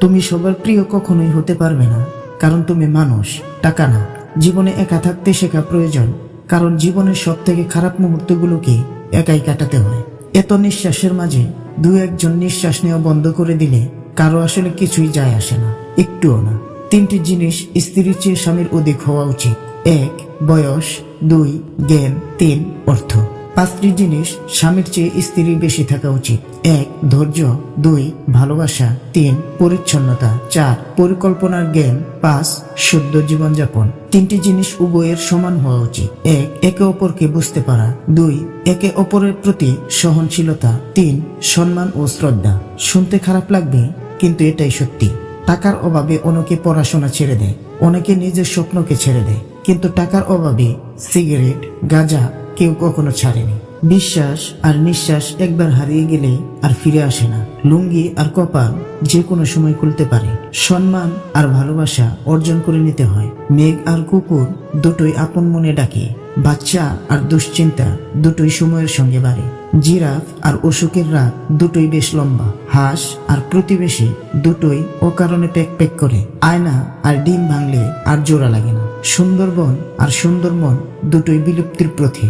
তুমি সবার প্রিয় কখনোই হতে পারবে না, কারণ তুমি মানুষ, টাকা না। জীবনে একা থাকতে শেখা প্রয়োজন, কারণ জীবনের সব থেকে খারাপ মুহূর্তগুলোকে একাই কাটাতে হয়। এত নিঃশ্বাসের মাঝে দু একজন নিঃশ্বাস নেওয়া বন্ধ করে দিলে কারো আসলে কিছুই যায় আসে না, একটুও না। 3টি জিনিস স্ত্রীর চেয়ে স্বামীর অধিক হওয়া উচিত: 1 বয়স, 2 জ্ঞান, 3 অর্থ। 5টি জিনিস স্বামীর চেয়ে স্ত্রীর বেশি থাকা উচিত: 1 ধৈর্য, 2 ভালোবাসা, 3 পরিচ্ছন্নতা, 4 পরিকল্পনার জ্ঞান, 5 শুদ্ধ জীবনযাপন। 3টি জিনিস উভয়ের সমান হওয়া উচিত: 1 একে অপরকে বুঝতে পারা, 2 একে অপরের প্রতি সহনশীলতা, 3 সম্মান ও শ্রদ্ধা। শুনতে খারাপ লাগবে, কিন্তু এটাই সত্যি। টাকার অভাবে অনেকে পড়াশোনা ছেড়ে দেয়, অনেকে নিজের স্বপ্নকে ছেড়ে দেয়, কিন্তু টাকার অভাবে সিগারেট, গাঁজা কেউ কখনো ছাড়েনি। বিশ্বাস আর নিঃশ্বাস একবার হারিয়ে গেলে আর ফিরে আসে না। লুঙ্গি আর কপাল যে কোনো সময় খুলতে পারে। সম্মান আর ভালোবাসা অর্জন করে নিতে হয়। মেঘ আর কুকুর দুটোই আপন মনে ডাকে। বাচ্চা আর দুশ্চিন্তা দুটোই সময়ের সঙ্গে বাড়ে। জিরাফ আর অসুখের রাত দুটোই বেশ লম্বা। হাঁস আর প্রতিবেশী দুটোই অকারণে প্যাক প্যাক করে। আয়না আর ডিম ভাঙলে আর জোড়া লাগে না। সুন্দরবন আর সুন্দর মন দুটোই বিলুপ্তির পথে।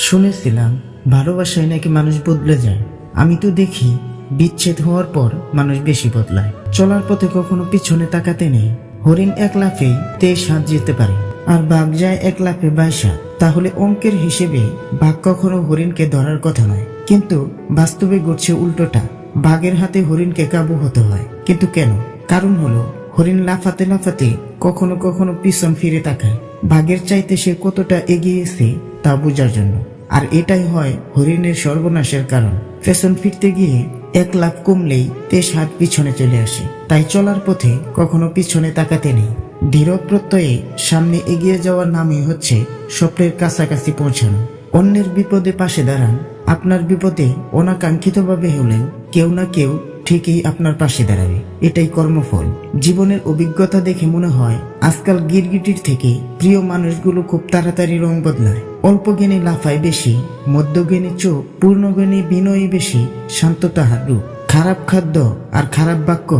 শুনেছিলাম ভালোবাসায় নাকি মানুষ বদলে যায়। আমি তো দেখি বিচ্ছেদ হওয়ার পর মানুষ বেশি বদলায়। চলার পথে কখনো পিছনে তাকাতে নেই। হরিণ 1 লাফে 23 হাত যেতে পারে, আর বাঘ যায় 1 লাফে 22 হাত। তাহলে অঙ্কের হিসেবে বাঘ কখনো হরিণকে ধরার কথা নয়, কিন্তু বাস্তবে ঘটছে উল্টোটা। বাঘের হাতে হরিণকে কাবু হতে হয়। কিন্তু কেন? কারণ হলো হরিণ লাফাতে লাফাতে কখনো কখনো পিছন ফিরে তাকায়। বাঘের চাইতে সে কতটা এগিয়েছে তা বোঝার জন্য। আর এটাই হয় হরিণের সর্বনাশের কারণ। পেছন ফিরতে গিয়ে 1 লাফ কমলেই 23 হাত পিছনে চলে আসে। তাই চলার পথে কখনো পিছনে তাকাতে নেই। দৃঢ় প্রত্যয়ে সামনে এগিয়ে যাওয়ার নামই হচ্ছে স্বপ্নের কাছাকাছি পৌঁছানো। অন্যের বিপদে পাশে দাঁড়ান। আপনার বিপদে অনাকাঙ্ক্ষিতভাবে হলেও কেউ না কেউ ঠিকই আপনার পাশে দাঁড়াবে। এটাই কর্মফল। জীবনের অভিজ্ঞতা দেখে মনে হয় আজকাল গিরগিটির থেকে প্রিয় মানুষগুলো খুব তাড়াতাড়ি রং বদলায়। অল্প জ্ঞানী লাফায় বেশি, মধ্যজ্ঞানী চোখ, পূর্ণজ্ঞানী বিনয়ী বেশি, শান্ত তাহার রূপ। খারাপ খাদ্য আর খারাপ বাক্য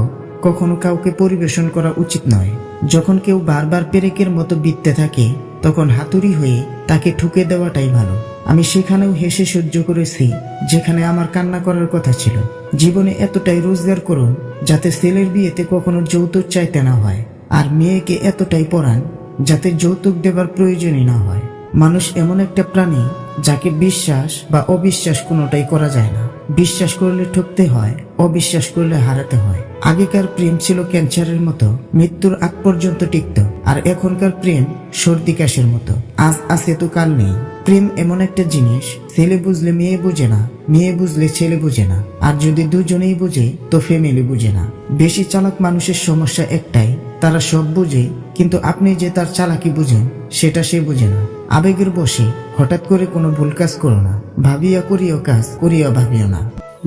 কখনো কাউকে পরিবেশন করা উচিত নয়। যখন কেউ বারবার পেরেকের মতো বিঁধতে থাকে, তখন হাতুড়ি হয়ে তাকে ঠুকে দেওয়াটাই ভালো। আমি সেখানেও হেসে সহ্য করেছি যেখানে আমার কান্না করার কথা ছিল। জীবনে এতটাই রোজগার করুন যাতে ছেলের বিয়েতে কখনো যৌতুক চাইতে না হয়, আর মেয়েকে এতটাই পড়ান যাতে যৌতুক দেবার প্রয়োজনই না হয়। মানুষ এমন একটা প্রাণী যাকে বিশ্বাস বা অবিশ্বাস কোনোটাই করা যায় না। বিশ্বাস করলে ঠকতে হয়, অবিশ্বাস করলে হারাতে হয়। আগেকার প্রেম ছিল ক্যান্সারের মতো, মৃত্যুর আগ পর্যন্ত টিকত। আর এখনকার প্রেম সর্দি কাশের মতো, আজ আছে তো কাল নেই। প্রেম এমন একটা জিনিস, ছেলে বুঝলে মেয়ে বুঝে না, মেয়ে বুঝলে ছেলে বুঝে না, আর যদি দুজনেই বুঝে তো ফ্যামিলি বুঝে না। বেশি চালাক মানুষের সমস্যা একটাই, তারা সব বুঝে, কিন্তু আপনি যে তার চালাকি বুঝেন সেটা সে বুঝে না। আবেগের বশে হঠাৎ করে কোনো ভুল কাজ করো না। ভাবিয়া করিও কাজ, করিয়া ভাবিও না।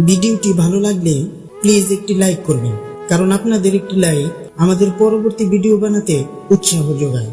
ভিডিওটি ভালো লাগলে প্লিজ একটি লাইক করবেন, কারণ আপনাদের একটি লাইক আমাদের পরবর্তী ভিডিও বানাতে উৎসাহ যোগায়।